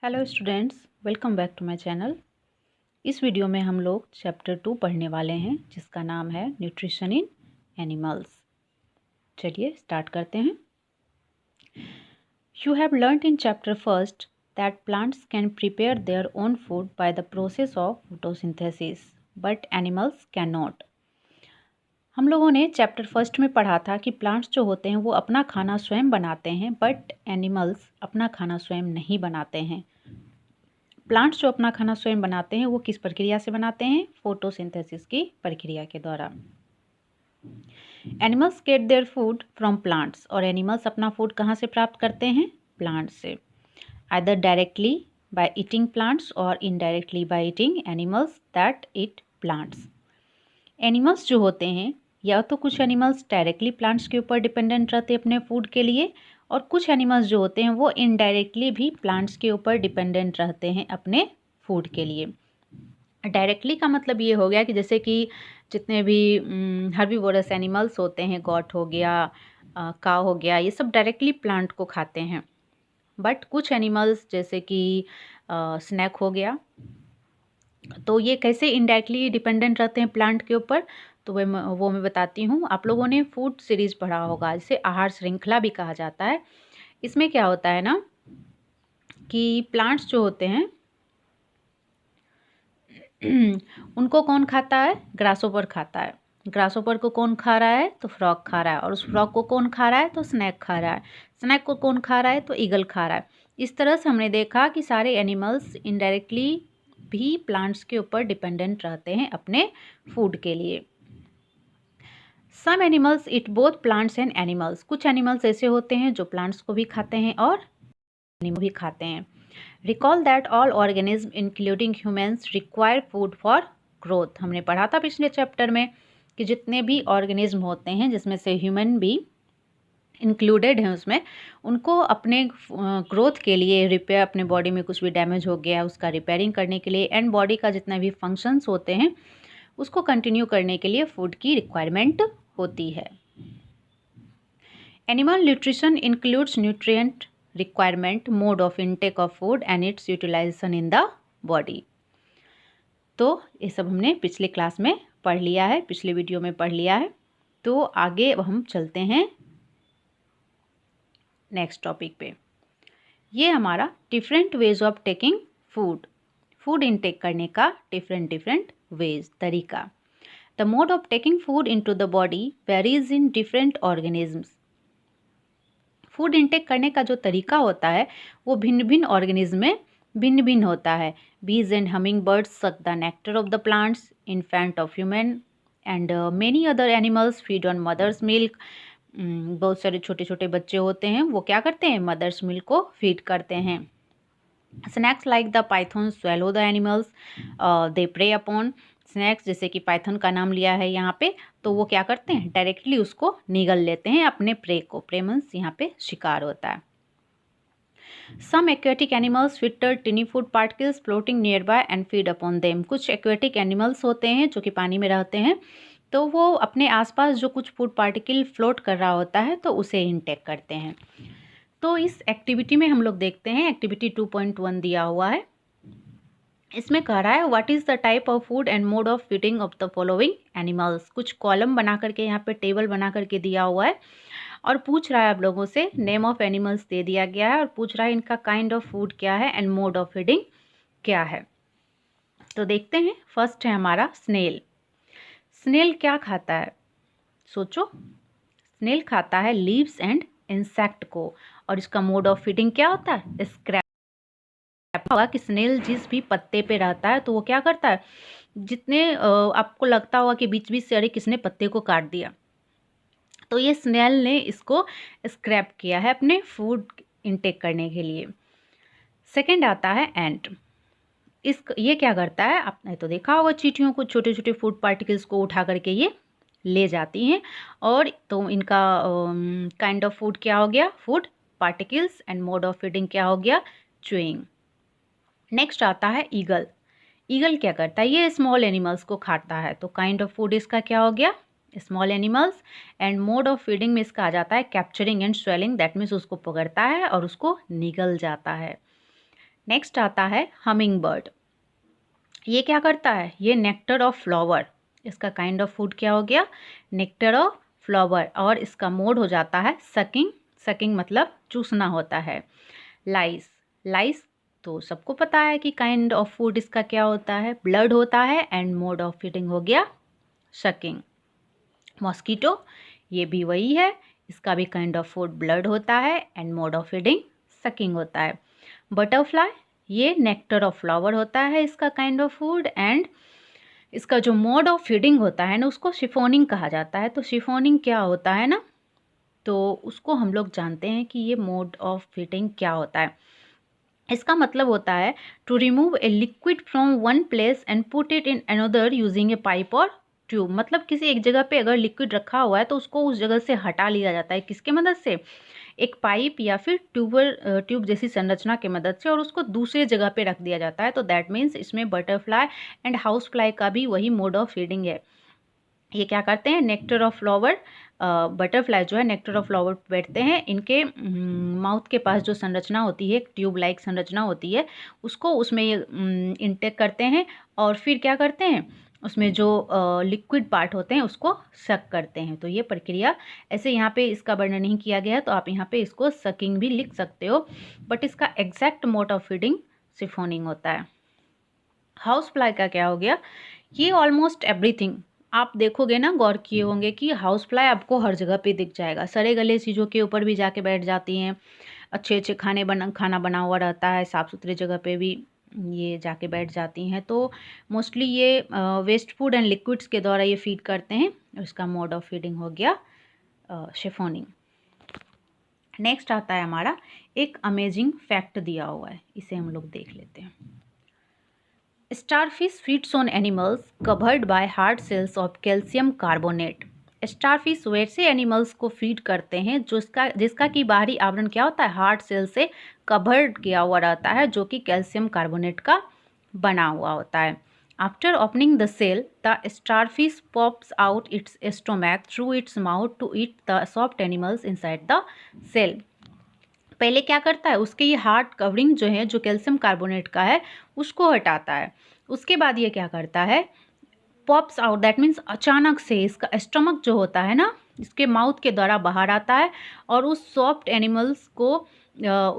Hello students, welcome back to my channel. इस video में हम लोग चैप्टर 2 पढ़ने वाले हैं जिसका नाम है न्यूट्रिशन इन एनिमल्स। चलिए स्टार्ट करते हैं। You have learned in chapter first that plants can prepare their own food by the process of photosynthesis but animals can not. हम लोगों ने चैप्टर फर्स्ट में पढ़ा था कि प्लांट्स जो होते हैं वो अपना खाना स्वयं बनाते हैं, बट एनिमल्स अपना खाना स्वयं नहीं बनाते हैं। प्लांट्स जो अपना खाना स्वयं बनाते हैं वो किस प्रक्रिया से बनाते हैं? फोटोसिंथेसिस की प्रक्रिया के द्वारा। Animals get their food from plants, और एनिमल्स अपना फूड कहाँ से प्राप्त करते हैं? प्लांट्स से। Either directly by eating plants और indirectly by eating animals that eat plants. Animals जो होते हैं, या तो कुछ एनिमल्स डायरेक्टली प्लांट्स के ऊपर डिपेंडेंट रहते हैं अपने फूड के लिए, और कुछ एनिमल्स जो होते हैं वो इनडायरेक्टली भी प्लांट्स के ऊपर डिपेंडेंट रहते हैं अपने फूड के लिए। डायरेक्टली का मतलब ये हो गया कि जैसे कि जितने भी हर्बीवोरस एनिमल्स होते हैं, गॉट हो गया, काव हो गया, ये सब डायरेक्टली प्लांट को खाते हैं। बट कुछ एनिमल्स जैसे कि स्नैक हो गया, तो ये कैसे इनडायरेक्टली डिपेंडेंट रहते हैं प्लांट के ऊपर, तो वो मैं बताती हूँ। आप लोगों ने फूड सीरीज पढ़ा होगा, जिसे आहार श्रृंखला भी कहा जाता है। इसमें क्या होता है ना कि प्लांट्स जो होते हैं उनको कौन खाता है? ग्रासोपर खाता है। ग्रासोपर को कौन खा रहा है? तो फ्रॉग खा रहा है। और उस फ्रॉग को कौन खा रहा है? तो स्नैक खा रहा है। स्नैक को कौन खा रहा है? तो ईगल खा रहा है। इस तरह से हमने देखा कि सारे एनिमल्स इनडायरेक्टली भी प्लांट्स के ऊपर डिपेंडेंट रहते हैं अपने फूड के लिए। Some animals eat both plants and animals. कुछ एनिमल्स ऐसे होते हैं जो प्लांट्स को भी खाते हैं और एनिमल भी खाते हैं। Recall that all organism including humans require food for growth. हमने पढ़ा था पिछले चैप्टर में कि जितने भी ऑर्गेनिज्म होते हैं, जिसमें से ह्यूमन भी इंक्लूडेड हैं उसमें, उनको अपने ग्रोथ के लिए, रिपेयर, अपने बॉडी में कुछ भी डैमेज हो गया उसका रिपेयरिंग करने के लिए, एंड बॉडी का जितना भी फंक्शंस होते हैं उसको कंटिन्यू करने के लिए फूड की रिक्वायरमेंट होती है। Animal nutrition includes nutrient requirement, mode of intake of food and its utilisation in the body. तो ये सब हमने पिछले क्लास में पढ़ लिया है, पिछले वीडियो में पढ़ लिया है। तो आगे अब हम चलते हैं नेक्स्ट टॉपिक पे। ये हमारा different ways of taking food, food intake करने का डिफरेंट वेज, तरीका। The mode of taking food into the body varies in different organisms. Food intake करने का जो तरीका होता है वो भिन्न भिन्न ऑर्गेनिज्म में भिन्न भिन्न होता है। Bees and hummingbirds suck the nectar of the plants, infant of human and many other animals feed on mother's milk. बहुत सारे छोटे छोटे बच्चे होते हैं, वो क्या करते हैं? मदर्स मिल्क को फीड करते हैं। Snakes like the python swallow the animals they prey upon. Snakes जैसे कि पाइथन का नाम लिया है यहाँ पे, तो वो क्या करते हैं? डायरेक्टली उसको निगल लेते हैं अपने प्रे को। प्रे मीन्स यहाँ पे शिकार होता है। Some aquatic animals filter tiny food particles floating nearby and feed upon them. कुछ एक्वेटिक एनिमल्स होते हैं जो कि पानी में रहते हैं, तो वो अपने आसपास जो कुछ फूड पार्टिकल फ्लोट कर रहा होता है तो उसे इनटेक करते हैं। तो इस एक्टिविटी में हम लोग देखते हैं, एक्टिविटी 2.1 दिया हुआ है। इसमें कह रहा है what is the type of food and mode of feeding of the following animals. कुछ कॉलम बना करके यहाँ पे टेबल बना करके दिया हुआ है और पूछ रहा है आप लोगों से, नेम ऑफ एनिमल्स दे दिया गया है और पूछ रहा है इनका काइंड ऑफ फूड क्या है एंड मोड ऑफ फीडिंग क्या है। तो देखते हैं। फर्स्ट है हमारा स्नेल। स्नेल क्या खाता है? सोचो। स्नेल खाता है लीव्स एंड इंसेक्ट को, और इसका मोड ऑफ फीडिंग क्या होता है? स्क्रैप। होगा कि स्नेल जिस भी पत्ते पे रहता है तो वो क्या करता है, जितने आपको लगता होगा कि बीच बीच से अरे किसने पत्ते को काट दिया, तो ये स्नेल ने इसको स्क्रैप किया है अपने फूड इनटेक करने के लिए। सेकंड आता है एंट। ये क्या करता है? आपने तो देखा होगा चींटियों को, छोटे छोटे फूड पार्टिकल्स को उठा करके ये ले जाती हैं, और तो इनका काइंड ऑफ फूड क्या हो गया? Food particles. And mode of feeding क्या हो गया? च्यूइंग। नेक्स्ट आता है ईगल। ईगल क्या करता है? ये स्मॉल एनिमल्स को खाता है, तो काइंड ऑफ फूड इसका क्या हो गया? Small animals. And mode of feeding में इसका आ जाता है capturing and swelling, that means उसको पकड़ता है और उसको निगल जाता है। नेक्स्ट आता है हमिंग बर्ड। ये क्या करता है? ये नेक्टर ऑफ फ्लावर, इसका काइंड ऑफ फूड क्या हो गया? नेक्टर ऑफ फ्लावर, और इसका मोड हो जाता है सकिंग। सकिंग मतलब चूसना होता है। लाइस, लाइस तो सबको पता है कि काइंड ऑफ फूड इसका क्या होता है? ब्लड होता है, एंड मोड ऑफ फीडिंग हो गया सकिंग। मॉस्किटो, ये भी वही है, इसका भी काइंड ऑफ फूड ब्लड होता है, and mode of feeding sucking होता है। बटरफ्लाई, ये नेक्टर ऑफ फ्लावर होता है इसका काइंड ऑफ फूड, एंड इसका जो मोड ऑफ फीडिंग होता है ना, उसको शिफोनिंग कहा जाता है। तो शिफोनिंग क्या होता है ना, तो उसको हम लोग जानते हैं कि ये मोड ऑफ फीडिंग क्या होता है। इसका मतलब होता है to remove a liquid from one place and put it in another using a pipe और ट्यूब। मतलब किसी एक जगह पे अगर लिक्विड रखा हुआ है तो उसको उस जगह से हटा लिया जाता है। किसके मदद से? एक पाइप या फिर ट्यूब जैसी संरचना की मदद से, और उसको दूसरे जगह पे रख दिया जाता है। तो दैट मीन्स इसमें बटरफ्लाई एंड हाउस फ्लाई का भी वही मोड ऑफ फीडिंग है। ये क्या करते हैं? नेक्टर ऑफ फ्लावर, बटरफ्लाई जो है नेक्टर ऑफ फ्लावर बैठते हैं। इनके माउथ के पास जो संरचना होती है, एक ट्यूब लाइक संरचना होती है, उसको उसमें ये इंटेक करते हैं, और फिर क्या करते हैं? उसमें जो लिक्विड पार्ट होते हैं उसको सक करते हैं। तो ये प्रक्रिया, ऐसे यहाँ पे इसका वर्णन नहीं किया गया है, तो आप यहाँ पे इसको सकिंग भी लिख सकते हो, बट इसका exact mode of feeding siphoning होता है। हाउस फ्लाई का क्या हो गया? ये ऑलमोस्ट एवरीथिंग, आप देखोगे ना, गौर किए होंगे कि हाउस फ्लाई आपको हर जगह पे दिख जाएगा। सड़े गले चीज़ों के ऊपर भी जाके बैठ जाती हैं, अच्छे अच्छे खाना बना हुआ रहता है, साफ़ सुथरे जगह पे भी ये जाके बैठ जाती हैं। तो मोस्टली ये वेस्ट फूड एंड लिक्विड्स के द्वारा ये फीड करते हैं, और इसका मोड ऑफ फीडिंग हो गया शिफोनिंग। नेक्स्ट आता है हमारा एक अमेजिंग फैक्ट दिया हुआ है, इसे हम लोग देख लेते हैं। Starfish feeds on animals covered by hard cells of calcium carbonate। Starfish वैसे एनिमल्स को फीड करते हैं जिसका कि बाहरी आवरण क्या होता है? हार्ड सेल से कवर्ड किया हुआ रहता है, जो कि कैल्शियम कार्बोनेट का बना हुआ होता है। After opening the shell, the starfish pops out its stomach through its mouth to eat the soft animals inside the shell. पहले क्या करता है? उसके ये हार्ड कवरिंग जो है, जो कैल्शियम कार्बोनेट का है, उसको हटाता है। उसके बाद ये क्या करता है? पॉप्स आउट, दैट मीन्स अचानक से इसका स्टमक जो होता है ना, इसके माउथ के द्वारा बाहर आता है, और उस सॉफ्ट एनिमल्स को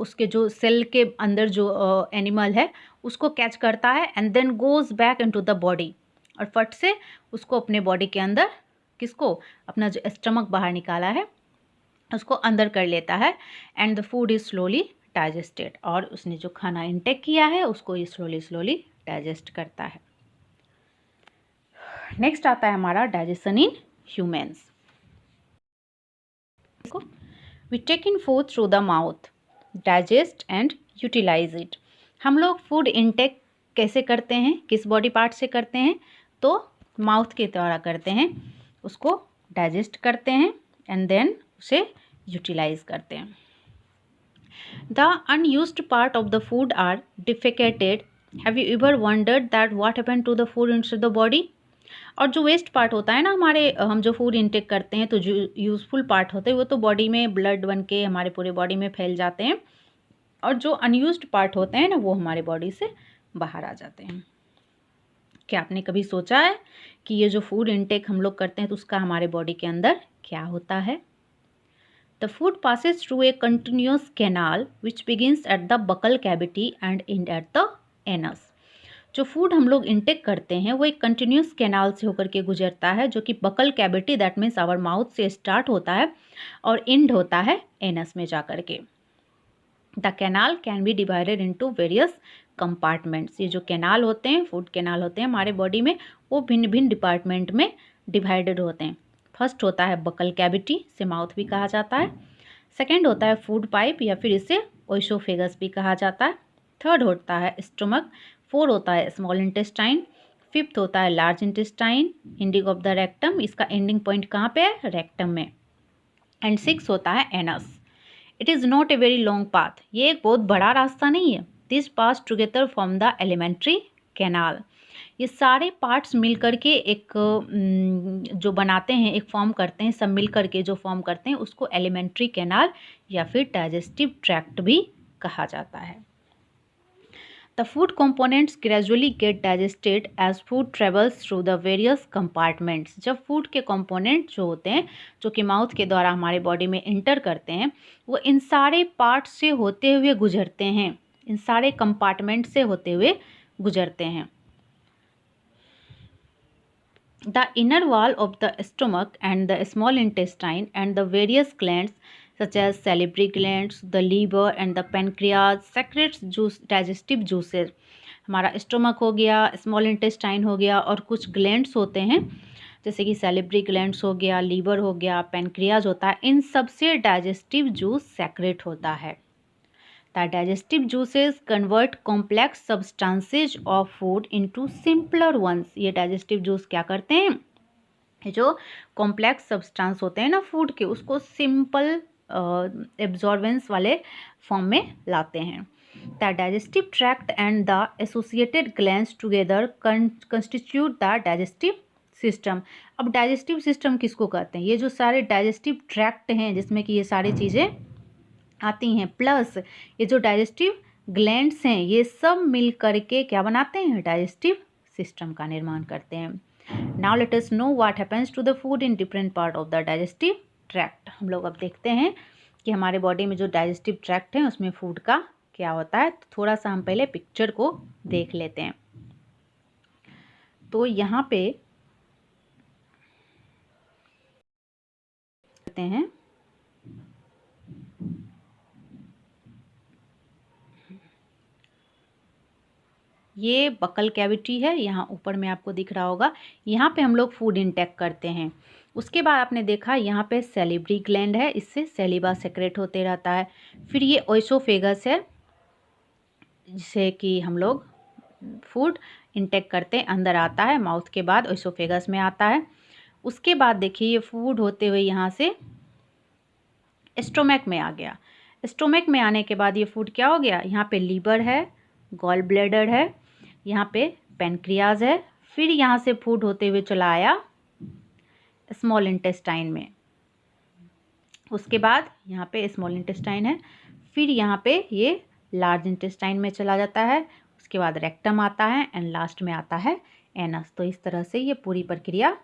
उसके जो सेल के अंदर जो एनिमल है उसको कैच करता है, and then goes back into the body, और फट से उसको अपने बॉडी के अंदर, किसको? अपना जो स्टमक बाहर निकाला है उसको अंदर कर लेता है, and the food is slowly digested, और उसने जो खाना इंटेक किया है उसको ये स्लोली डाइजेस्ट करता है। नेक्स्ट आता है हमारा digestion in humans. We take in food through the mouth, digest and utilise it. हम लोग फूड इंटेक कैसे करते हैं? किस बॉडी पार्ट से करते हैं? तो माउथ के द्वारा करते हैं, उसको डाइजेस्ट करते हैं, एंड देन उसे यूटिलाइज करते हैं। The unused part of the food are defecated. Have you ever wondered that what happened to the food inside the body? और जो वेस्ट पार्ट होता है ना हमारे, हम जो फूड इंटेक करते हैं, तो जो यूज़फुल पार्ट होते हैं वो तो बॉडी में ब्लड बन के हमारे पूरे बॉडी में फैल जाते हैं, और जो अनयूज्ड पार्ट होते हैं ना, वो हमारे बॉडी से बाहर आ जाते हैं। क्या आपने कभी सोचा है कि ये जो फूड इंटेक हम लोग करते हैं तो उसका हमारे बॉडी के अंदर क्या होता है? The food passes through a continuous canal which begins at the buccal cavity and ends at the anus। जो फूड हम लोग इंटेक करते हैं वो एक कंटिन्यूस कैनाल से होकर के गुजरता है, जो कि buccal cavity, that means our mouth से स्टार्ट होता है और एंड होता है एनस में जा कर के। The canal can be divided into various compartments. ये जो कैनाल होते हैं, फूड कैनाल होते हैं हमारे बॉडी में, वो भिन्न भिन्न डिपार्टमेंट में डिवाइडेड होते हैं। फर्स्ट होता है बकल कैविटी, से माउथ भी कहा जाता है। सेकेंड होता है फूड पाइप, या फिर इसे ओइसोफेगस भी कहा जाता है। थर्ड होता है स्टमक। फोर होता है स्मॉल इंटेस्टाइन। फिफ्थ होता है large intestine, ending of the rectum, इसका एंडिंग पॉइंट कहाँ पे है? रेक्टम में। एंड सिक्स होता है anus. It is not a very long path, ये एक बहुत बड़ा रास्ता नहीं है। This pass together from the alimentary canal. ये सारे पार्ट्स मिल करके एक जो बनाते हैं, एक फॉर्म करते हैं, सब मिल करके जो फॉर्म करते हैं उसको एलिमेंट्री कैनाल या फिर डाइजेस्टिव ट्रैक्ट भी कहा जाता है। The food components gradually get digested as food travels through the various compartments. जब फूड के कंपोनेंट जो होते हैं, जो कि माउथ के द्वारा हमारे बॉडी में एंटर करते हैं, वो इन सारे पार्ट से होते हुए गुजरते हैं, इन सारे कंपार्टमेंट से होते हुए गुजरते हैं. The inner wall of the stomach and the small intestine and the various glands such as salivary glands, the liver and the pancreas secretes juice digestive juices. हमारा स्टोमक हो गया, स्मॉल इंटेस्टाइन हो गया और कुछ ग्लैंड्स होते हैं जैसे कि सैलिब्री ग्लैंड्स हो गया, लीवर हो गया, पेनक्रियाज होता है, इन सब से डाइजेस्टिव जूस सेक्रेट होता है. The digestive juices convert complex substances of food into simpler ones. ये digestive juice क्या करते हैं, जो कॉम्प्लेक्स सब्सटेंस होते हैं ना फूड के, उसको सिंपल एब्जॉर्बेंस वाले फॉर्म में लाते हैं. The digestive tract and the associated glands together constitute the digestive system. अब digestive system किसको कहते हैं, ये जो सारे digestive tract हैं जिसमें कि ये सारी चीज़ें आती हैं, प्लस ये जो डाइजेस्टिव ग्लैंड्स हैं, ये सब मिल करके क्या बनाते हैं, डाइजेस्टिव सिस्टम का निर्माण करते हैं. Now let us know what happens to the food in different part of the digestive tract. हम लोग अब देखते हैं कि हमारे बॉडी में जो डाइजेस्टिव ट्रैक्ट है उसमें फूड का क्या होता है. तो थोड़ा सा हम पहले पिक्चर को देख लेते हैं. तो यहाँ पे करते हैं, ये बकल कैविटी है, यहाँ ऊपर में आपको दिख रहा होगा, यहाँ पे हम लोग फूड इंटेक करते हैं. उसके बाद आपने देखा यहाँ पे सैलिवरी ग्लैंड है, इससे सैलिवा सेक्रेट होते रहता है. फिर ये ओइसोफेगस है जिसे कि हम लोग फूड इंटेक करते हैं, अंदर आता है, माउथ के बाद ओइसोफेगस में आता है. उसके बाद देखिए ये फूड होते हुए यहाँ से स्टोमक में आ गया. स्टोमक में आने के बाद ये फूड क्या हो गया, यहाँ पे लीवर है, गॉल ब्लैडर है, यहाँ पे पेनक्रियाज है. फिर यहाँ से फूड होते हुए चला आया स्मॉल इंटेस्टाइन में. उसके बाद यहाँ पे स्मॉल इंटेस्टाइन है, फिर यहाँ पे ये लार्ज इंटेस्टाइन में चला जाता है. उसके बाद रेक्टम आता है एंड लास्ट में आता है एनस. तो इस तरह से ये पूरी प्रक्रिया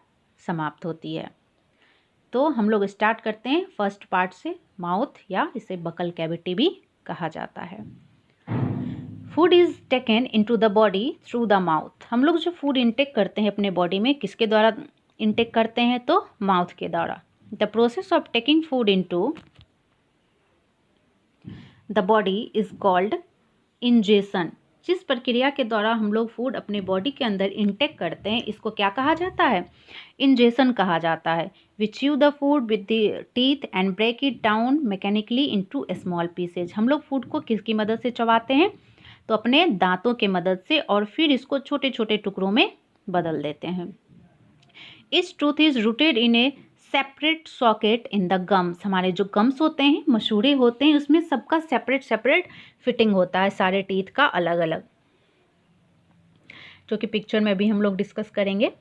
समाप्त होती है. तो हम लोग स्टार्ट करते हैं फर्स्ट पार्ट से, माउथ, या इसे बकल कैविटी भी कहा जाता है. Food is taken into the body through the mouth. हम लोग जो फूड इंटेक करते हैं अपने बॉडी में, किसके द्वारा इंटेक करते हैं, तो माउथ के द्वारा. The process of taking food into the body is called ingestion. जिस प्रक्रिया के द्वारा हम लोग फूड अपने बॉडी के अंदर इंटेक करते हैं, इसको क्या कहा जाता है, इंजेशन कहा जाता है. We chew the food with the teeth and break it down mechanically into small pieces. हम लोग फूड को किसकी मदद से चबाते हैं, तो अपने दांतों के मदद से, और फिर इसको छोटे छोटे टुकड़ों में बदल देते हैं. इस tooth is rooted in A separate socket in the gums. हमारे जो गम्स होते हैं, मसूड़े होते हैं, उसमें सबका सेपरेट सेपरेट फिटिंग होता है, सारे टीथ का अलग अलग, जो कि पिक्चर में भी हम लोग डिस्कस करेंगे.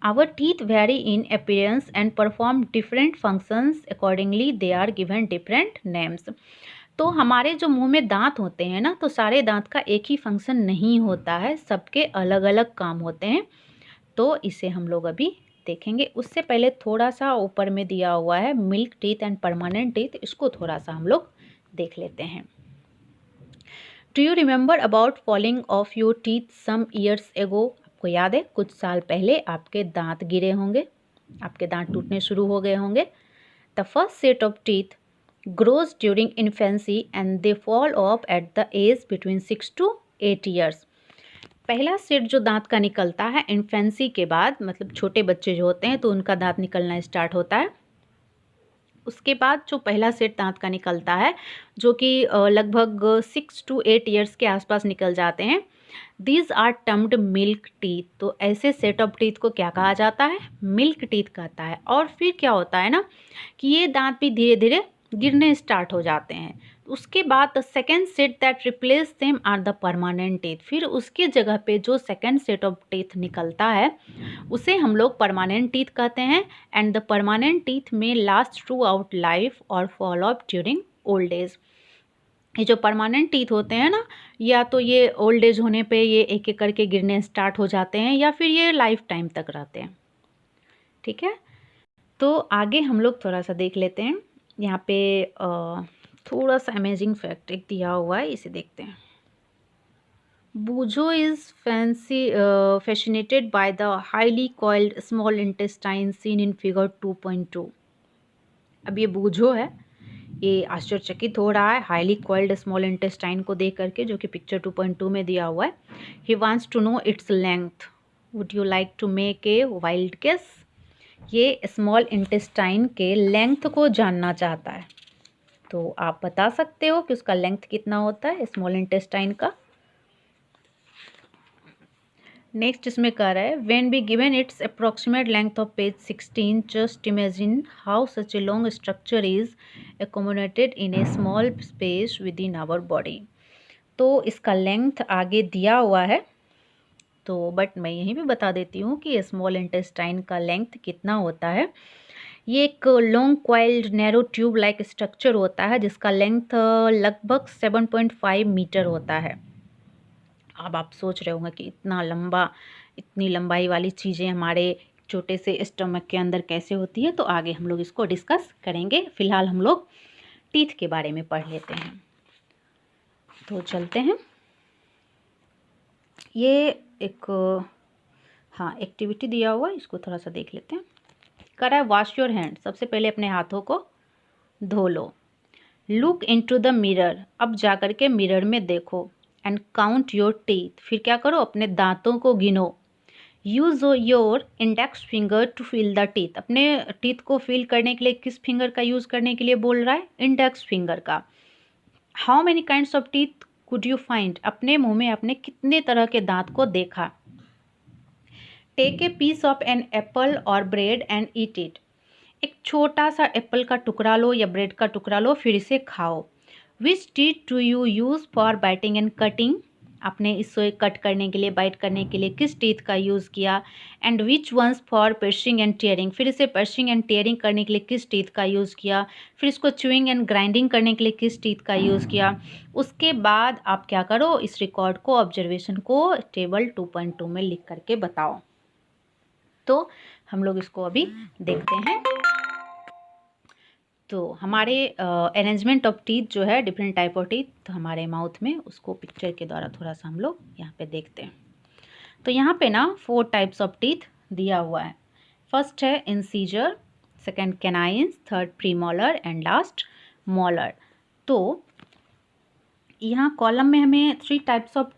Our teeth vary in appearance and perform different functions accordingly, they are given different names. तो हमारे जो मुंह में दांत होते हैं ना, तो सारे दांत का एक ही फंक्शन नहीं होता है, सबके अलग अलग काम होते हैं. तो इसे हम लोग अभी देखेंगे. उससे पहले थोड़ा सा ऊपर में दिया हुआ है milk teeth and permanent teeth, इसको थोड़ा सा हम लोग देख लेते हैं. Do you remember about falling off your teeth some years ago. आपको याद है कुछ साल पहले आपके दांत गिरे होंगे, आपके दांत टूटने शुरू हो गए होंगे. The first set of teeth grows during infancy and they fall off at the age between 6 to 8 years. पहला सेट जो दांत का निकलता है इन्फेंसी के बाद, मतलब छोटे बच्चे जो होते हैं तो उनका दांत निकलना स्टार्ट होता है. उसके बाद जो पहला सेट दांत का निकलता है, जो कि लगभग 6 to 8 ईयर्स के आसपास निकल जाते हैं, these are termed milk teeth. तो ऐसे सेट ऑफ टीथ को क्या कहा जाता है, मिल्क टीथ कहता है. और फिर क्या होता है ना कि ये दांत भी धीरे धीरे गिरने स्टार्ट हो जाते हैं. उसके बाद the second set that replace them are the permanent teeth. फिर उसके जगह पे जो सेकेंड सेट ऑफ टीथ निकलता है उसे हम लोग परमानेंट टीथ कहते हैं. एंड द परमानेंट टीथ में लास्ट थ्रू आउट लाइफ और fall of during old age. ये जो परमानेंट टीथ होते हैं ना, या तो ये ओल्ड एज होने पे ये एक एक करके गिरने स्टार्ट हो जाते हैं, या फिर ये लाइफ टाइम तक रहते हैं। ठीक है, तो आगे हम लोग थोड़ा सा देख लेते हैं। यहाँ पे थोड़ा सा अमेजिंग फैक्ट एक दिया हुआ है, इसे देखते हैं। बूझो is fascinated by the highly coiled small intestine seen in figure 2.2। अब ये बूझो है, ये आश्चर्यचकित हो रहा है हाईली कॉइल्ड स्मॉल इंटेस्टाइन को देख करके, जो कि पिक्चर 2.2 में दिया हुआ है। He wants to know its length, would you like to make a wild guess. ये स्मॉल इंटेस्टाइन के लेंथ को जानना चाहता है, तो आप बता सकते हो कि उसका लेंथ कितना होता है स्मॉल इंटेस्टाइन का। नेक्स्ट इसमें कह रहा है when be given its approximate length of page 16 just imagine how such a long structure is accommodated in a small space within our body. तो इसका लेंथ आगे दिया हुआ है, तो बट मैं यहीं भी बता देती हूँ कि स्मॉल इंटेस्टाइन का लेंथ कितना होता है। ये एक long coiled narrow tube like structure होता है जिसका लेंथ लगभग 7.5 मीटर होता है। अब आप सोच रहे होंगे कि इतना लंबा, इतनी लंबाई वाली चीज़ें हमारे छोटे से स्टमक के अंदर कैसे होती है, तो आगे हम लोग इसको डिस्कस करेंगे। फिलहाल हम लोग टीथ के बारे में पढ़ लेते हैं, तो चलते हैं। ये एक एक्टिविटी दिया हुआ है, इसको थोड़ा सा देख लेते हैं। कर रहा है वॉश योर हैंड, सबसे पहले अपने हाथों को धो लो। लुक इनटू द मिरर, अब जा कर के मिरर में देखो। एंड काउंट योर टीथ, फिर क्या करो अपने दांतों को गिनो। Use your index finger to feel the teeth, अपने टीथ को फील करने के लिए किस फिंगर का यूज़ करने के लिए बोल रहा है, इंडेक्स फिंगर का। How many kinds of teeth could you find, अपने मुंह में आपने कितने तरह के दांत को देखा। Take a piece of an apple और ब्रेड एंड ईट इट, एक छोटा सा एप्पल का टुकड़ा लो या ब्रेड का टुकड़ा लो, फिर इसे खाओ। Which teeth do you use for biting and cutting, आपने इसे कट करने के लिए, बाइट करने के लिए किस टीथ का यूज़ किया। And which ones for piercing and tearing, फिर इसे पर्शिंग एंड टेयरिंग करने के लिए किस टीथ का यूज़ किया। फिर इसको च्यूइंग एंड ग्राइंडिंग करने के लिए किस टीथ का यूज़ किया। उसके बाद आप क्या करो, इस रिकॉर्ड को, ऑब्जर्वेशन को टेबल 2.2 में लिख करके बताओ। तो हम लोग इसको अभी देखते हैं। तो हमारे अरेंजमेंट ऑफ टीथ जो है, डिफरेंट टाइप ऑफ टीथ हमारे माउथ में, उसको पिक्चर के द्वारा थोड़ा सा हम लोग यहाँ पे देखते हैं। तो यहाँ पे ना 4 टाइप्स ऑफ टीथ दिया हुआ है। फर्स्ट है incisor, second canines, third premolar and last molar. तो यहाँ कॉलम में हमें 3 टाइप्स ऑफ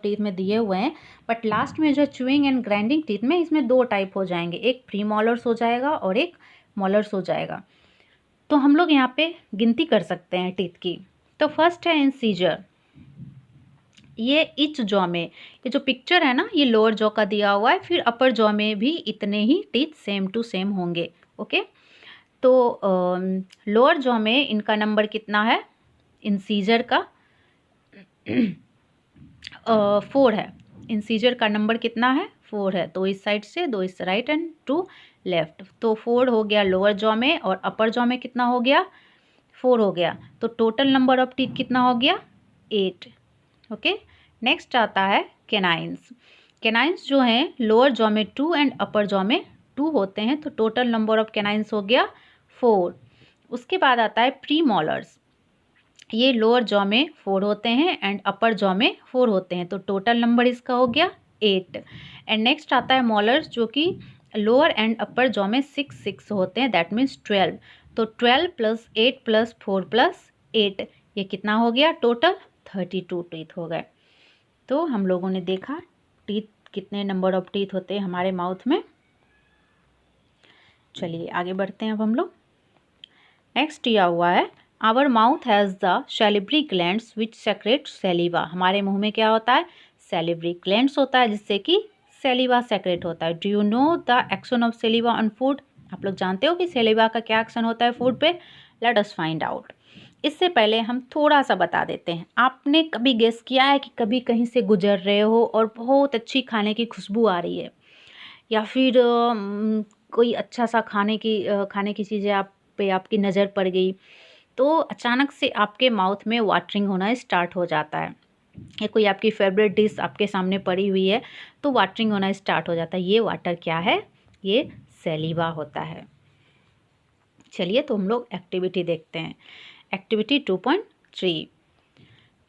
टीथ में दिए हुए हैं, बट लास्ट में जो च्यूइंग एंड ग्राइंडिंग टीथ में, इसमें 2 टाइप हो जाएंगे, एक प्रीमोलर्स हो जाएगा और एक मोलर्स हो जाएगा। तो हम लोग यहाँ पे गिनती कर सकते हैं टीथ की। तो फर्स्ट है इंसीजर, ये इच जॉ में, ये जो पिक्चर है ना, ये लोअर जॉ का दिया हुआ है, फिर अपर जॉ में भी इतने ही टीथ सेम टू सेम होंगे। ओके, तो लोअर जॉ में इनका नंबर कितना है, इंसीजर का 4 है। इंसीजर का नंबर कितना है, 4 है। 2 इस साइड से, 2 इस राइट एंड 2 लेफ्ट, तो 4 हो गया लोअर जॉ में, और अपर जॉ में कितना हो गया, 4 हो गया। तो टोटल नंबर ऑफ टीथ कितना हो गया, 8। ओके, नेक्स्ट आता है कैनाइन्स। कैनाइन्स जो हैं लोअर जॉ में 2 एंड अपर जॉ में 2 होते हैं, तो टोटल नंबर ऑफ कैनाइन्स हो गया 4। उसके बाद आता है प्रीमोलर्स, ये लोअर जॉ में 4 होते हैं एंड अपर जॉ में 4 होते हैं, तो टोटल नंबर इसका हो गया 8। एंड नेक्स्ट आता है मोलर्स, जो कि लोअर एंड अपर जॉ में 6 होते हैं, दैट मीन्स 12। तो 12 + 8 + 4 + 8, ये कितना हो गया, टोटल 32 टीथ हो गए। तो हम लोगों ने देखा टीथ, कितने नंबर ऑफ टीथ होते हैं हमारे माउथ में। चलिए आगे बढ़ते हैं अब हम लोग। नेक्स्ट दिया हुआ है our mouth has the salivary glands which secrete saliva, हमारे मुंह में क्या होता है, सैलिवरी ग्लैंड्स होता है, जिससे कि सैलिवा सेक्रेट होता है। Do you know the action of saliva on food, आप लोग जानते हो कि सैलिवा का क्या एक्शन होता है फूड पे, लेट अस फाइंड आउट। इससे पहले हम थोड़ा सा बता देते हैं, आपने कभी गेस किया है कि कभी कहीं से गुजर रहे हो और बहुत अच्छी खाने की खुशबू आ रही है, या फिर कोई अच्छा सा खाने की चीज़ें आप पे आपकी नज़र पड़ गई, तो अचानक से आपके माउथ में वाटरिंग होना स्टार्ट हो जाता है, या कोई आपकी फेवरेट डिश आपके सामने पड़ी हुई है तो वाटरिंग होना स्टार्ट हो जाता है। ये वाटर क्या है? ये सैलिवा होता है। चलिए तो हम लोग एक्टिविटी देखते हैं। Activity 2.3,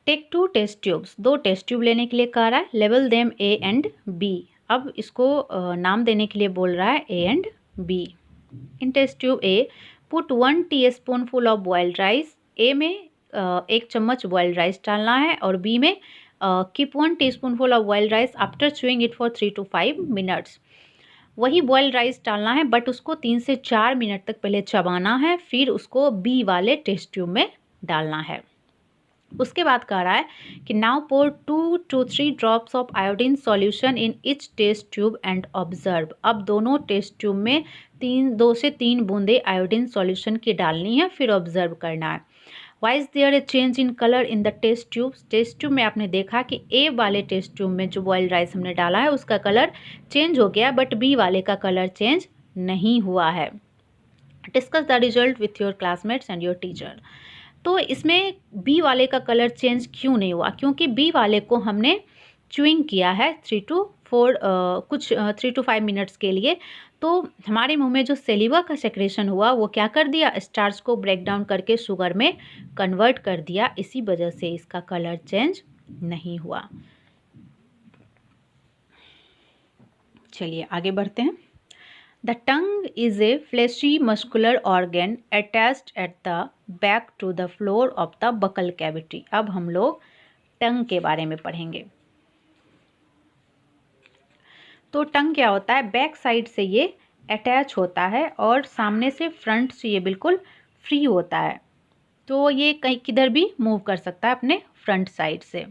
take 2 test tubes. 2 test tube लेने के लिए कह रहा है। लेवल देम ए एंड बी। अब इसको नाम देने के लिए बोल रहा है A and B. In test tube A put 1 teaspoonful of boiled rice. A में 1 चम्मच बॉइल्ड राइस डालना है और बी में keep 1 teaspoonful of boiled rice after chewing it for 3 to 5 minutes. वही बॉइल्ड राइस डालना है बट उसको 3 से 4 मिनट तक पहले चबाना है, फिर उसको बी वाले टेस्ट ट्यूब में डालना है। उसके बाद कह रहा है कि now pour 2 to 3 drops of iodine solution in each test tube and observe. अब दोनों टेस्ट ट्यूब में 2 से 3 बूंदे आयोडीन सॉल्यूशन की डालनी है, फिर ऑब्जर्व करना है। Why is there a change in colour in the test tube? Test tube में आपने देखा कि ए वाले टेस्ट ट्यूब में जो बॉइल्ड राइस हमने डाला है उसका कलर चेंज हो गया, बट बी वाले का कलर चेंज नहीं हुआ है। Discuss the result with your classmates and your teacher. तो इसमें बी वाले का कलर चेंज क्यों नहीं हुआ? क्योंकि बी वाले को हमने च्यूइंग किया है 3 to 5 मिनट्स के लिए, तो हमारे मुंह में जो सेलिवा का सेक्रेशन हुआ वो क्या कर दिया? स्टार्च को ब्रेक डाउन करके शुगर में कन्वर्ट कर दिया। इसी वजह से इसका कलर चेंज नहीं हुआ। चलिए आगे बढ़ते हैं। The tongue is a fleshy muscular organ attached at the back to the floor of the buccal cavity। अब हम लोग टंग के बारे में पढ़ेंगे। तो टंग क्या होता है? बैक साइड से ये अटैच होता है और सामने से फ्रंट से ये बिल्कुल फ्री होता है, तो ये कहीं किधर भी मूव कर सकता है अपने फ्रंट साइड से।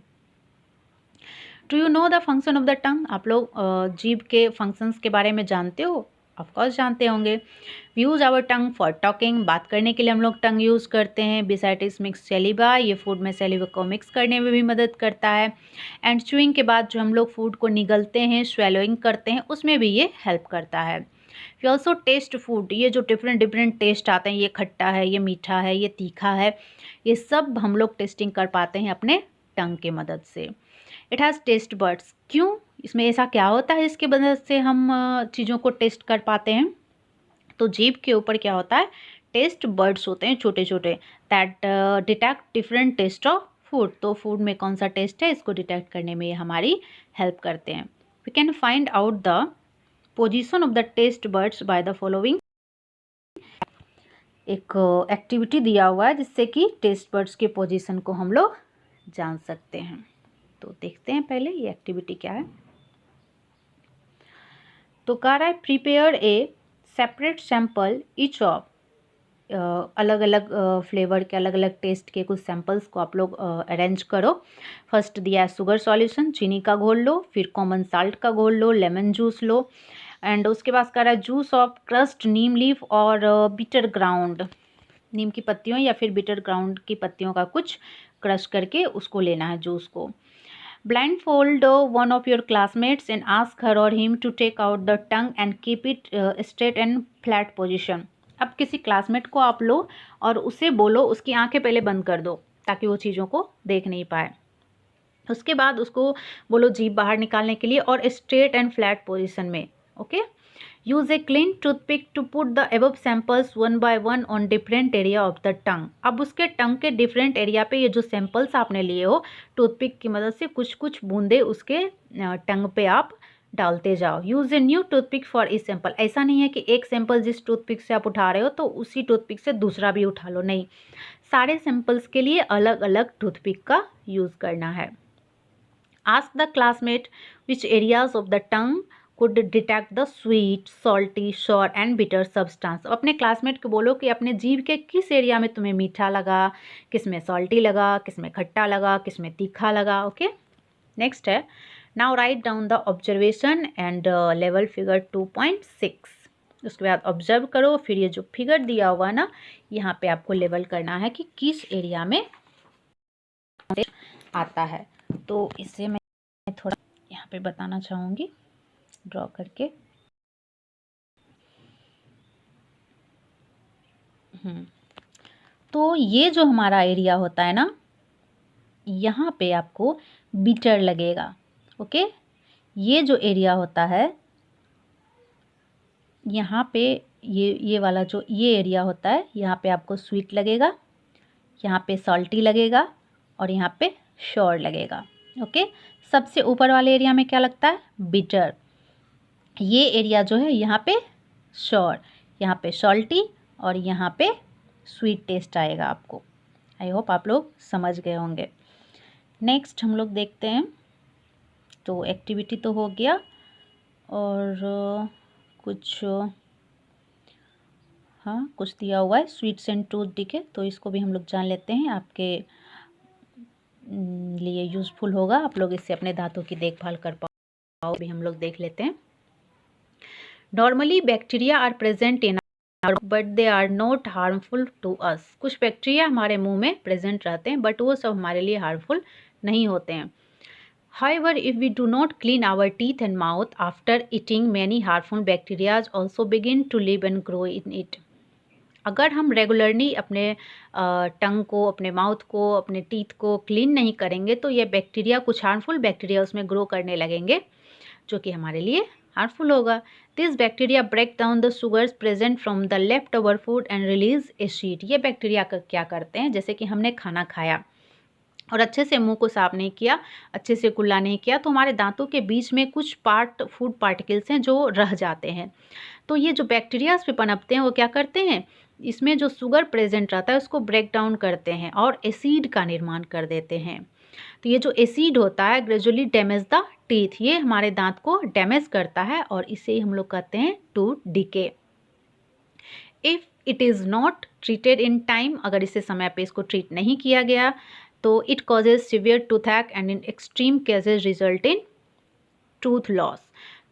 Do you know the function of the टंग? आप लोग जीभ के फंक्शंस के बारे में जानते हो? ऑफकोर्स जानते होंगे। We use our tongue for talking. बात करने के लिए हम लोग टंग यूज़ करते हैं। बिसाइटिस मिक्स सेलिवा, ये फूड में सेलिवा को मिक्स करने में भी मदद करता है। एंड च्यूइंग के बाद जो हम लोग फूड को निगलते हैं, स्वेलोइंग करते हैं, उसमें भी ये हेल्प करता है। We also taste food. ये जो डिफरेंट डिफरेंट टेस्ट आते हैं, ये खट्टा है, ये मीठा है, ये तीखा है, ये सब हम लोग टेस्टिंग कर पाते हैं अपने टंग के मदद से। It has taste buds. क्यों? इसमें ऐसा क्या होता है इसके वजह से हम चीज़ों को टेस्ट कर पाते हैं? तो जीभ के ऊपर क्या होता है? टेस्ट बर्ड्स होते हैं छोटे छोटे, that detect different taste of food. तो फूड में कौन सा टेस्ट है, इसको डिटेक्ट करने में ये हमारी हेल्प करते हैं। We can find out the position of the taste buds by the following. एक एक्टिविटी दिया हुआ है जिससे कि टेस्ट बर्ड्स के पोजीशन को हम लोग जान सकते हैं। तो देखते हैं पहले ये एक्टिविटी क्या है। तो कह रहा है prepare a separate sample each of. अलग अलग फ्लेवर के, अलग अलग टेस्ट के कुछ सैंपल्स को आप लोग अरेंज करो। फर्स्ट दिया है शुगर सॉल्यूशन, चीनी का घोल लो, फिर कॉमन साल्ट का घोल लो, लेमन जूस लो, एंड उसके बाद कह रहा है juice of crust Neem leaf और बिटर ग्राउंड। नीम की पत्तियों या फिर बिटर ग्राउंड की पत्तियों का कुछ क्रश करके उसको लेना है जूस को। Blindfold one of your classmates and ask her or him to take out the tongue and keep it straight and flat position। अब किसी क्लासमेट को आप लो और उसे बोलो उसकी आंखें पहले बंद कर दो ताकि वो चीज़ों को देख नहीं पाए। उसके बाद उसको बोलो जीभ बाहर निकालने के लिए और स्ट्रेट एंड फ्लैट पोजिशन में। Okay. Use a clean toothpick to put the above samples one by one on different area of the tongue. अब उसके टंग के डिफरेंट एरिया पे ये जो सैंपल्स आपने लिए हो, टूथपिक की मदद से कुछ कुछ बूंदे उसके टंग पे आप डालते जाओ। Use a new toothpick for E sample. ऐसा नहीं है कि एक सैंपल जिस टूथपिक से आप उठा रहे हो तो उसी टूथपिक से दूसरा भी उठा लो, नहीं, सारे सैंपल्स के लिए अलग अलग टूथपिक का यूज़ करना है। Ask the classmate which areas of the tongue could detect the sweet, salty, sour and bitter substance। अब अपने क्लासमेट को बोलो कि अपने जीभ के किस एरिया में तुम्हें मीठा लगा, किस में सॉल्टी लगा, किस में खट्टा लगा, किस में तीखा लगा। ओके। नेक्स्ट है now write down the observation and level figure 2.6। उसके बाद ऑब्जर्व करो, फिर ये जो फिगर दिया हुआ ना, यहाँ पे आपको लेवल करना है कि किस एरिया में आता है। तो इससे मैं थोड़ा यहाँ पे बताना चाहूँगी ड्रॉ करके। तो ये जो हमारा एरिया होता है ना, यहाँ पे आपको बिटर लगेगा। ओके, ये जो एरिया होता है यहाँ पे, ये वाला जो ये एरिया होता है, यहाँ पे आपको स्वीट लगेगा, यहाँ पे सॉल्टी लगेगा और यहाँ पे श्योर लगेगा। ओके, सबसे ऊपर वाले एरिया में क्या लगता है? बिटर। ये एरिया जो है यहाँ पे श्योर, यहाँ पे सॉल्टी और यहाँ पे स्वीट टेस्ट आएगा आपको। आई होप आप लोग समझ गए होंगे। नेक्स्ट हम लोग देखते हैं। तो एक्टिविटी तो हो गया और कुछ हाँ कुछ दिया हुआ है स्वीट्स एंड टूथ डिके, तो इसको भी हम लोग जान लेते हैं, आपके लिए यूज़फुल होगा, आप लोग इससे अपने दांतों की देखभाल कर पाओ। भी हम लोग देख लेते हैं। Normally bacteria are present in but they are not harmful to us. कुछ बैक्टीरिया हमारे मुंह में प्रेजेंट रहते हैं बट वो सब हमारे लिए हार्मफुल नहीं होते हैं। However, if we do not clean our teeth and mouth after eating, many harmful bacteria also begin to live and grow in it. अगर हम रेगुलरली अपने टंग को, अपने माउथ को, अपने टीथ को क्लीन नहीं करेंगे तो ये बैक्टीरिया, कुछ हार्मफुल बैक्टीरिया उसमें ग्रो करने लगेंगे जो कि हमारे लिए हार्मफुल होगा। This bacteria break down the sugars present from the left over food and release acid. ये बैक्टीरिया क्या करते हैं, जैसे कि हमने खाना खाया और अच्छे से मुंह को साफ नहीं किया, अच्छे से कुल्ला नहीं किया, तो हमारे दांतों के बीच में कुछ फूड पार्टिकल्स हैं जो रह जाते हैं। तो ये जो बैक्टीरियाज पे पनपते हैं वो क्या करते हैं, इसमें जो शुगर प्रेजेंट रहता है उसको ब्रेक डाउन करते हैं और एसिड का निर्माण कर देते हैं। तो ये जो एसिड होता है ग्रेजुअली डैमेज द टीथ, ये हमारे दांत को डैमेज करता है और इसे हम लोग कहते हैं tooth decay. If it is not treated in time, अगर इसे समय पे इसको ट्रीट नहीं किया गया तो it causes severe toothache and in extreme cases result in tooth loss.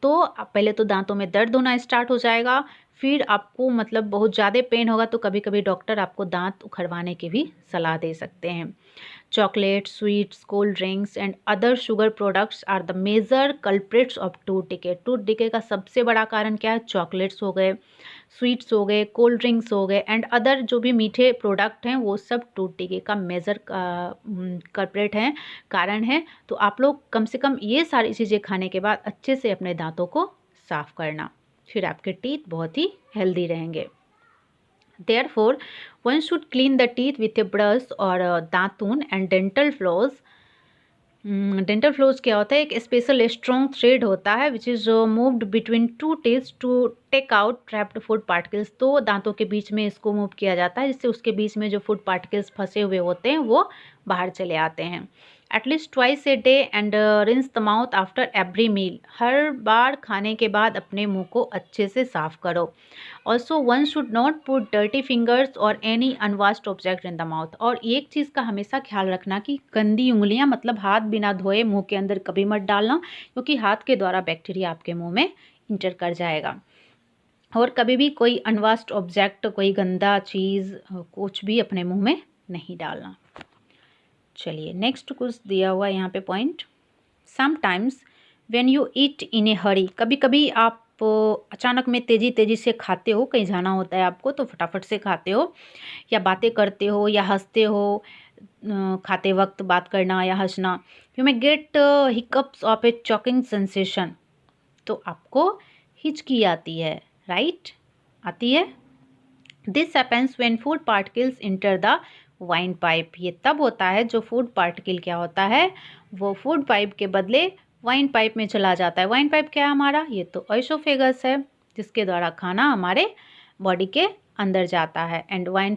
तो पहले तो दांतों में दर्द होना स्टार्ट हो जाएगा, फिर आपको मतलब बहुत ज़्यादा पेन होगा, तो कभी कभी डॉक्टर आपको दांत उखड़वाने की भी सलाह दे सकते हैं। Chocolate, sweets, cold drinks and other sugar products are the major culprits of tooth decay. Tooth decay का सबसे बड़ा कारण क्या है? चॉकलेट्स हो गए, स्वीट्स हो गए, कोल्ड ड्रिंक्स हो गए एंड अदर जो भी मीठे प्रोडक्ट हैं वो सब टूथ डिके का मेजर कल्प्रिट हैं, कारण है। तो आप लोग कम से कम ये सारी चीज़ें खाने के बाद अच्छे से अपने दांतों को साफ करना, फिर आपके टीथ बहुत ही हेल्दी रहेंगे। Therefore, one should clean the teeth with a brush or a दातून and dental floss। Dental floss क्या होता है? एक स्पेशल स्ट्रॉन्ग थ्रेड होता है which is moved between two teeth to take out trapped food particles. तो दांतों के बीच में इसको मूव किया जाता है जिससे उसके बीच में जो फूड पार्टिकल्स फंसे हुए होते हैं वो बाहर चले आते हैं। At least twice a day and rinse the mouth after every meal. हर बार खाने के बाद अपने मुंह को अच्छे से साफ करो। Also one should not put dirty fingers और any unwashed object in the mouth. और एक चीज़ का हमेशा ख्याल रखना कि गंदी उंगलियां, मतलब हाथ बिना धोए मुंह के अंदर कभी मत डालना, क्योंकि हाथ के द्वारा बैक्टीरिया आपके मुंह में इंटर कर जाएगा। और कभी भी कोई अनवाश्ड ऑब्जेक्ट, कोई गंदा चीज़ कुछ भी अपने मुंह में नहीं डालना। चलिए नेक्स्ट कुछ दिया हुआ यहाँ पे point. Sometimes when you eat in a hurry, कभी कभी आप अचानक में तेज़ी से खाते हो, कहीं जाना होता है आपको तो फटाफट से खाते हो, या बातें करते हो या हंसते हो, खाते वक्त बात करना या हंसना, you may gate hiccups of A choking sensation. तो आपको हिचकी आती है, राइट? आती है। This happens when food particles enter the wind pipe. ये तब होता है जो फूड पार्टिकल क्या होता है, वो फूड पाइप के बदले वाइन पाइप में चला जाता है। वाइन पाइप क्या है हमारा? ये तो एसोफेगस है जिसके द्वारा खाना हमारे बॉडी के अंदर जाता है। एंड वाइन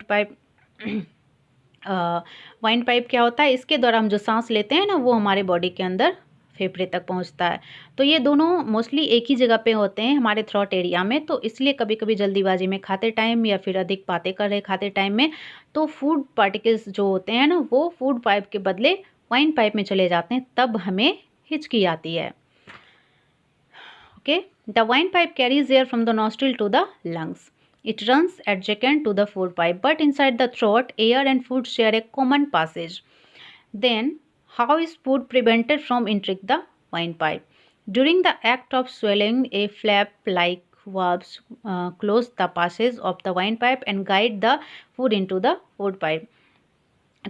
पाइप क्या होता है? इसके द्वारा हम जो सांस लेते हैं ना वो हमारे बॉडी के अंदर फेफड़े तक पहुंचता है। तो ये दोनों मोस्टली एक ही जगह पे होते हैं हमारे थ्रोट एरिया में। तो इसलिए कभी कभी जल्दीबाजी में खाते टाइम या फिर अधिक बातें कर रहे खाते टाइम में तो फूड पार्टिकल्स जो होते हैं ना वो फूड पाइप के बदले वाइन पाइप में चले जाते हैं, तब हमें हिचकी आती है। Okay, the wind pipe carries air from the nostril to the lungs. It runs adjacent to the food pipe, but inside the throat, air and food share a common passage. Then, how is food prevented from entering the wine pipe? During the act of swallowing, a flap-like valves close the passage of the windpipe and guide the food into the food pipe.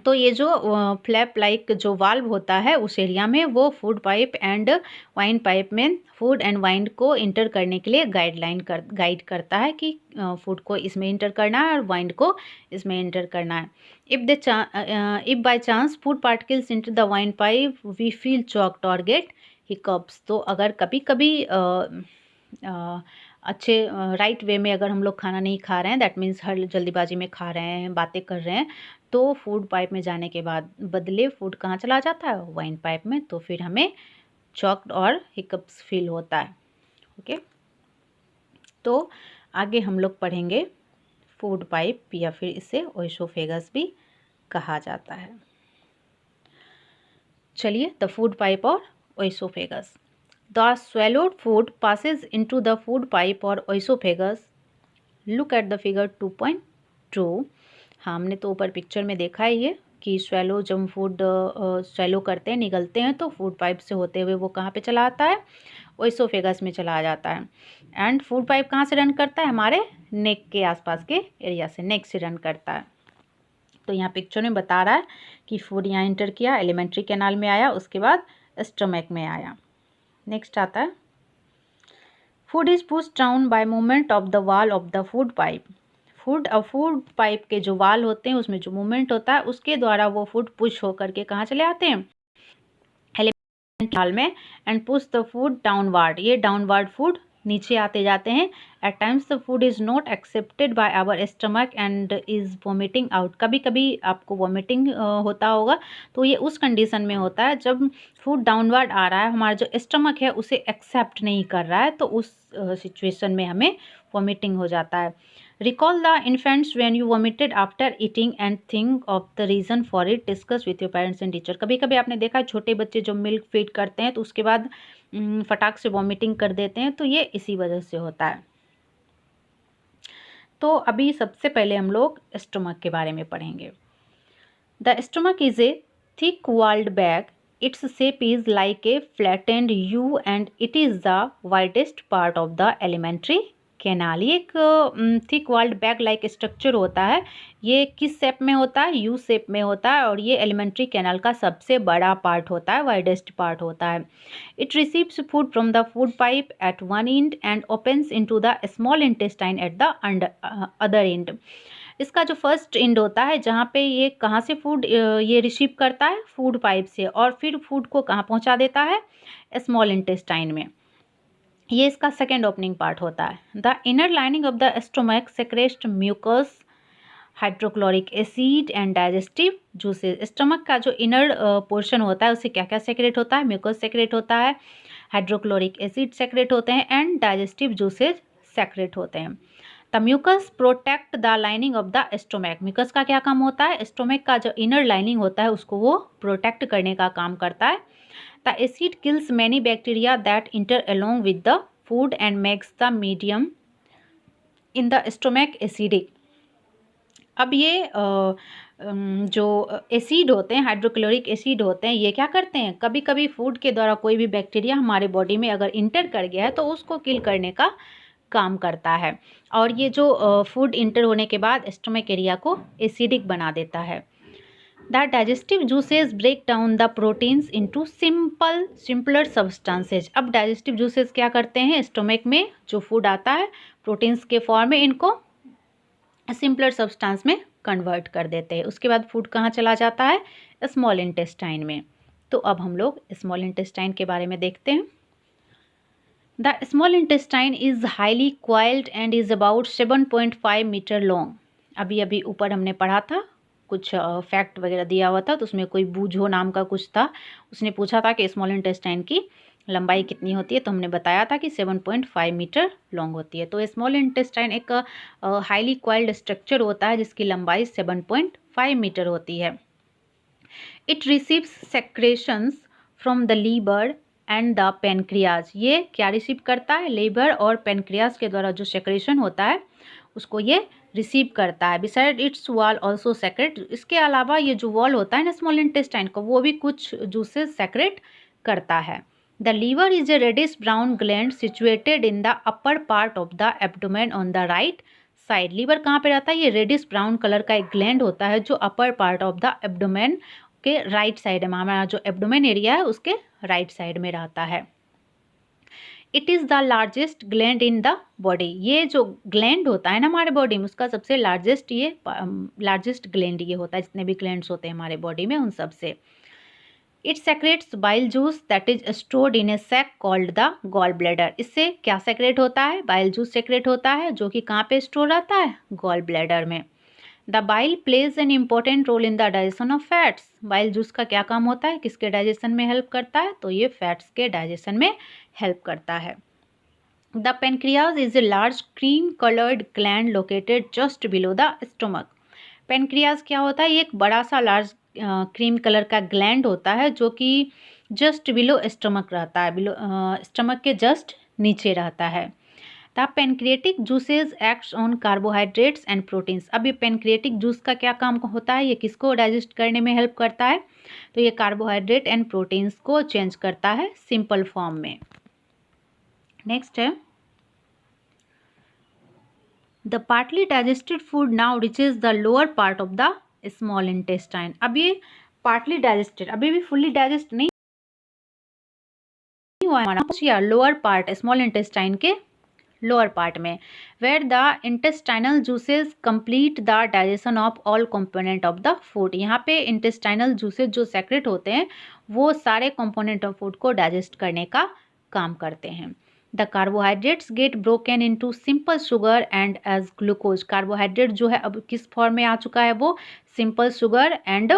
तो ये जो flap like जो valve होता है उस area में वो food pipe and wine pipe में फूड एंड वाइन को इंटर करने के लिए गाइड करता है कि फूड को इसमें इंटर करना है और वाइन को इसमें इंटर करना है. If by chance food particles enter the wind pipe we feel choked और गेट हिकअप्स. तो अगर कभी कभी अच्छे राइट वे में अगर हम लोग खाना नहीं खा रहे हैं, दैट मीन्स हर जल्दीबाजी में खा रहे हैं, बातें कर रहे हैं, तो फूड पाइप में जाने के बाद बदले फूड कहाँ चला जाता है, वाइन पाइप में. तो फिर हमें चॉक्ड और हिकअप्स फील होता है. ओके, तो आगे हम लोग पढ़ेंगे फूड पाइप या फिर इसे ओइसोफेगस भी कहा जाता है. चलिए, द फूड पाइप और oesophagus. The swallowed food passes into the food pipe or oesophagus. Look at the figure 2.2. हाँ, हमने तो ऊपर पिक्चर में देखा है ये कि स्वैलो जब फूड स्वैलो करते हैं, निगलते हैं, तो फूड पाइप से होते हुए वो कहाँ पे चला आता है, ओइसोफेगस में चला जाता है. एंड फूड पाइप कहाँ से रन करता है, हमारे नेक के आसपास के एरिया से, नेक से रन करता है. तो यहाँ पिक्चर में बता रहा है कि फूड यहाँ इंटर किया, एलिमेंट्री कैनाल में आया, उसके बाद स्टमक में आया. नेक्स्ट आता है food is push down by movement of the wall of the food pipe. Food pipe के जो वाल होते हैं उसमें जो मूवमेंट होता है उसके द्वारा वो फूड पुश होकर के कहाँ चले आते हैं, एलिमेंट वाल में, and push the food downward. ये डाउनवर्ड फूड नीचे आते जाते हैं. At times the food is not accepted by our stomach and is vomiting out. कभी कभी आपको वॉमिटिंग होता होगा, तो ये उस कंडीशन में होता है जब फूड डाउनवर्ड आ रहा है, हमारा जो स्टमक है उसे एक्सेप्ट नहीं कर रहा है, तो उस सिचुएशन में हमें वॉमिटिंग हो जाता है. Recall the infants when you vomited after eating and think of the reason for it. Discuss with your parents and teacher. कभी कभी आपने देखा है छोटे बच्चे जो मिल्क फीड करते हैं तो उसके बाद फटाक से वॉमिटिंग कर देते हैं, तो ये इसी वजह से होता है. तो अभी सबसे पहले हम लोग स्टमक के बारे में पढ़ेंगे. The stomach is a thick walled bag. Its shape is like a flattened U and it is the widest part of the alimentary canal. ये एक thick walled bag like structure होता है. ये किस शेप में होता है, यू शेप में होता है, और ये एलिमेंट्री कैनाल का सबसे बड़ा पार्ट होता है, वाइडेस्ट पार्ट होता है. It receives food from the food pipe at one end and opens into the small intestine at the other end. इसका जो फर्स्ट एंड होता है जहाँ पे ये कहाँ से फूड ये रिसीव करता है, फूड पाइप से, और फिर फूड को कहाँ पहुँचा देता है, स्मॉल इंटेस्टाइन में. ये इसका सेकेंड ओपनिंग पार्ट होता है. The inner lining of the stomach secretes mucus, hydrochloric acid and digestive juices. Stomach का जो इनर पोर्शन होता है उससे क्या क्या सेक्रेट होता है, म्यूकस सेक्रेट होता है, हाइड्रोक्लोरिक एसिड सेक्रेट होते हैं, एंड डाइजेस्टिव जूसेस सेक्रेट होते हैं. The mucus protect the lining of the stomach. Mucus का क्या काम होता है, स्टोमक का जो इनर लाइनिंग होता है उसको वो प्रोटेक्ट करने का काम करता है. The acid kills many bacteria that enter along with the food and makes the medium in the stomach acidic. अब ये जो एसिड होते हैं, हाइड्रोक्लोरिक एसिड होते हैं, ये क्या करते हैं, कभी कभी फूड के द्वारा कोई भी बैक्टीरिया हमारे बॉडी में अगर इंटर कर गया है तो उसको किल करने का काम करता है. और ये जो फूड इंटर होने के बाद स्टमक एरिया को एसिडिक बना देता है. The digestive juices break down the proteins into simpler substances. अब digestive juices क्या करते हैं, स्टोमक में जो फूड आता है प्रोटीन्स के फॉर्म में इनको सिंपलर सब्सटेंस में कन्वर्ट कर देते हैं. उसके बाद फूड कहाँ चला जाता है, स्मॉल इंटेस्टाइन में. तो अब हम लोग स्मॉल इंटेस्टाइन के बारे में देखते हैं. The small intestine is highly coiled and is about 7.5 metre long. अभी अभी ऊपर हमने पढ़ा था, कुछ फैक्ट वगैरह दिया हुआ था, तो उसमें कोई बूझो नाम का कुछ था, उसने पूछा था कि स्मॉल इंटेस्टाइन की लंबाई कितनी होती है, तो हमने बताया था कि 7.5 मीटर लॉन्ग होती है. तो स्मॉल इंटेस्टाइन एक हाईली क्वाइल्ड स्ट्रक्चर होता है जिसकी लंबाई 7.5 मीटर होती है. It receives secretions from the liver and the pancreas. ये क्या रिसीव करता है, लीवर और पेनक्रियाज के द्वारा जो सेक्रेशन होता है उसको ये रिसीव करता है. Beside its wall also secrete. इसके अलावा ये जो वॉल होता है ना स्मॉल इंटेस्टाइन का, वो भी कुछ जूसेस सेक्रेट करता है. The liver is a reddish brown gland situated in the upper part of the abdomen on the right side. Liver कहाँ पे रहता है? ये रेडिश ब्राउन कलर का एक ग्लैंड होता है जो अपर पार्ट ऑफ द एब्डोमेन के राइट साइड में, हमारा जो एब्डोमेन एरिया है उसके राइट साइड में रहता है। It is the largest gland in the body. ये जो ग्लैंड होता है ना हमारे बॉडी में, उसका सबसे लार्जेस्ट ग्लैंड ये होता है, जितने भी ग्लैंड्स होते हैं हमारे बॉडी में उन सब से। It secretes bile juice that is stored in a sac called the gall bladder. इससे क्या सेक्रेट होता है? बाइल जूस सेक्रेट होता है, जो कि कहाँ पे स्टोर रहता है? गॉल ब्लैडर में। The bile plays an important role in the digestion of fats. Bile juice का क्या काम होता है? किसके डाइजेशन में हेल्प करता है? तो ये फैट्स के डाइजेशन में हेल्प करता है। The pancreas is a large cream coloured gland located just below the stomach. Pancreas क्या होता है? ये एक बड़ा सा लार्ज क्रीम कलर का ग्लैंड होता है जो कि जस्ट बिलो स्टमक रहता है, बिलो स्टमक के जस्ट नीचे रहता है। The pancreatic juices acts on carbohydrates and proteins. अब ये पेनक्रिएटिक जूस का क्या काम होता है? ये किसको डाइजेस्ट करने में हेल्प करता है? तो ये कार्बोहाइड्रेट एंड प्रोटीन्स को चेंज करता है सिंपल फॉर्म में। नेक्स्ट है the partly digested food now reaches the lower part of the small intestine. अब ये पार्टली डाइजेस्टेड, अभी भी फुल्ली डाइजेस्ट नहीं हुआ है, लोअर पार्ट स्मॉल इंटेस्टाइन के लोअर पार्ट में, where the intestinal juices complete the digestion of all component of the food. यहाँ पे इंटेस्टाइनल जूसेस जो सेक्रेट होते हैं वो सारे कंपोनेंट ऑफ फूड को डाइजेस्ट करने का काम करते हैं। The carbohydrates get broken into simple sugar and as glucose. Carbohydrate जो है अब किस फॉर्म में आ चुका है? वो सिंपल शुगर एंड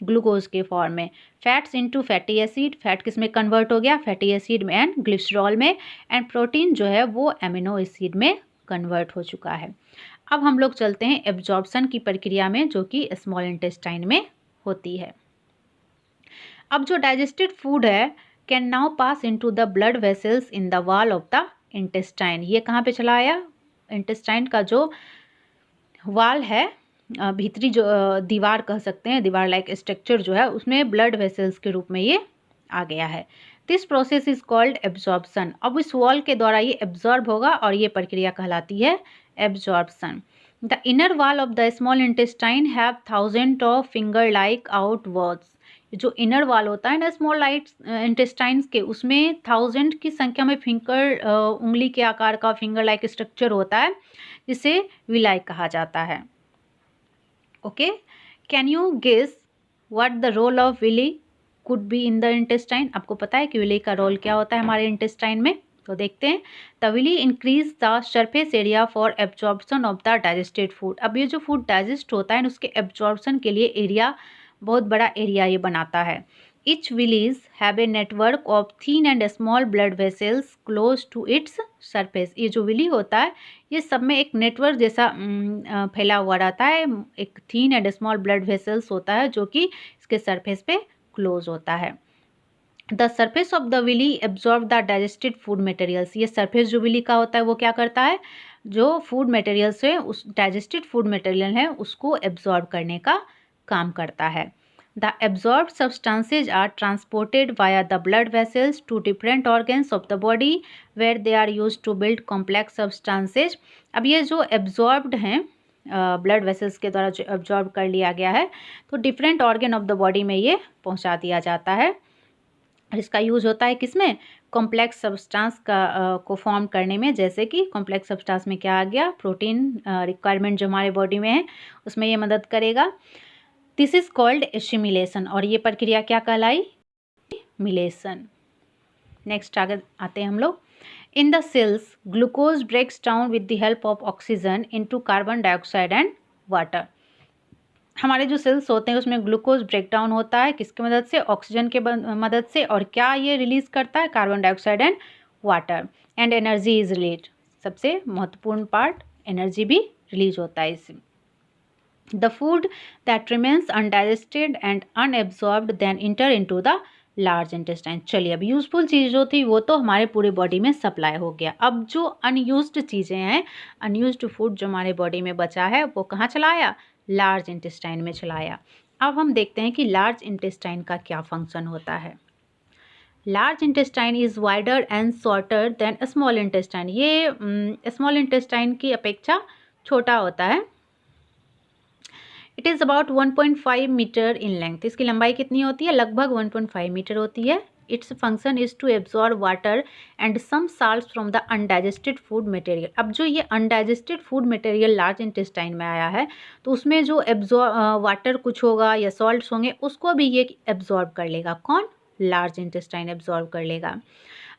ग्लूकोज के फॉर्म में। Fats into fatty acid, fat किस में कन्वर्ट हो गया? फैटी एसिड में एंड ग्लिसरॉल में। एंड प्रोटीन जो है वो एमिनो एसिड में कन्वर्ट हो चुका है। अब हम लोग चलते हैं एब्जॉर्प्शन की प्रक्रिया में, जो कि स्मॉल इंटेस्टाइन में होती है। अब जो डाइजेस्टेड फूड है can now pass into the blood vessels in the wall of the intestine. ये कहाँ पे चला आया? इंटेस्टाइन का जो वॉल है, भीतरी जो दीवार कह सकते हैं, दीवार लाइक स्ट्रक्चर जो है, उसमें ब्लड वेसल्स के रूप में ये आ गया है। This process is called absorption. अब इस वॉल के द्वारा ये एब्जॉर्ब होगा और ये प्रक्रिया कहलाती है absorption. The inner wall of the small intestine have thousand of finger like outwards. जो इनर वॉल होता है ना स्मॉल इंटेस्टाइन्स के, उसमें 1000 की संख्या में फिंगर उंगली के आकार का फिंगर लाइक स्ट्रक्चर होता है, जिसे विलाई कहा जाता है। Okay, can you guess what the role of villi could be in the intestine? आपको पता है कि विली का रोल क्या होता है हमारे इंटेस्टाइन में? तो देखते हैं। The villi increase the surface area for absorption of the digested food. अब ये जो फूड डाइजेस्ट होता है उसके एब्जॉर्प्शन के लिए एरिया, बहुत बड़ा एरिया ये बनाता है। Each willies have a network of thin and small blood vessels close to its surface। ये जो विली होता है ये सब में एक नेटवर्क जैसा फैला हुआ रहता है, एक थीन एंड स्मॉल ब्लड वेसल्स होता है जो कि इसके सरफेस पे क्लोज होता है। The surface of the villi absorb the digested food materials. ये सरफेस जो विली का होता है वो क्या करता है? जो फूड मटेरियल्स है, उस डाइजेस्टेड फूड मटेरियल है उसको एब्जॉर्ब करने का काम करता है। The absorbed substances are transported via the blood vessels to different organs of the body where they are used to build complex substances। अब ये जो absorbed हैं ब्लड वेसल्स के द्वारा जो absorb कर लिया गया है, तो different organ of the body में ये पहुंचा दिया जाता है। और इसका यूज होता है किसमें? कॉम्प्लेक्स सब्सटेंस को फॉर्म करने में। जैसे कि कॉम्प्लेक्स सब्सटेंस में क्या आ गया? प्रोटीन रिक्वायरमेंट जो हमारे बॉडी में है उसमें ये मदद करेगा। दिस इज कॉल्ड एसिमिलेशन, और ये प्रक्रिया क्या कहलाई? मिलेशन। नेक्स्ट आगे आते हैं हम लोग। In the cells glucose breaks down with the help of oxygen into carbon dioxide and water. हमारे जो सेल्स होते हैं उसमें ग्लूकोज ब्रेक डाउन होता है किसकी मदद से? ऑक्सीजन के मदद से। और क्या ये रिलीज करता है? Carbon dioxide and water. And energy is release. सबसे महत्वपूर्ण पार्ट, एनर्जी भी रिलीज होता है इससे। The food that remains undigested and unabsorbed then enter into the large intestine। चलिए, अब यूजफुल चीज़ जो थी वो तो हमारे पूरे बॉडी में सप्लाई हो गया। अब जो अनयूज्ड चीज़ें हैं, अनयूज्ड फूड जो हमारे बॉडी में बचा है वो कहाँ चलाया? लार्ज इंटेस्टाइन में चलाया। अब हम देखते हैं कि लार्ज इंटेस्टाइन का क्या फंक्शन होता है। Large intestine is wider and shorter than small intestine. ये स्मॉल इंटेस्टाइन की अपेक्षा छोटा होता है। It is about 1.5 metre in length. इसकी लंबाई कितनी होती है? लगभग 1.5 मीटर होती है। Its function is to absorb water and some salts from the undigested food material. अब जो ये undigested food material large intestine में आया है तो उसमें जो वाटर कुछ होगा या सॉल्ट्स होंगे उसको भी ये एब्जॉर्ब कर लेगा। कौन? लार्ज इंटेस्टाइन एब्जॉर्ब कर लेगा।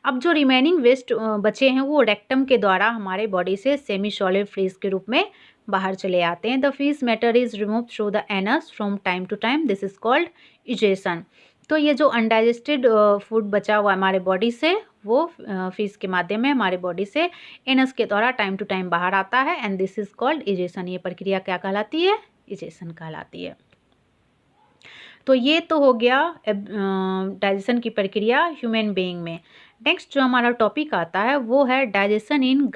अब जो रिमेनिंग वेस्ट बचे हैं वो रेक्टम के द्वारा हमारे बॉडी से सेमी सॉलिड फ्रीज के रूप में बाहर चले आते हैं। The faeces matter is remove through the anus from time to time, this is called egestion. तो ये जो अनडाइजेस्टेड फूड बचा हुआ हमारे बॉडी से वो फीस के माध्यम में हमारे बॉडी से एनस के द्वारा टाइम टू टाइम बाहर आता है and this is called egestion. ये प्रक्रिया क्या कहलाती है? इजेशन कहलाती है। तो ये तो हो गया डाइजेशन की प्रक्रिया ह्यूमन बीइंग में। नेक्स्ट जो हमारा टॉपिक आता है वो है डाइजेशन इन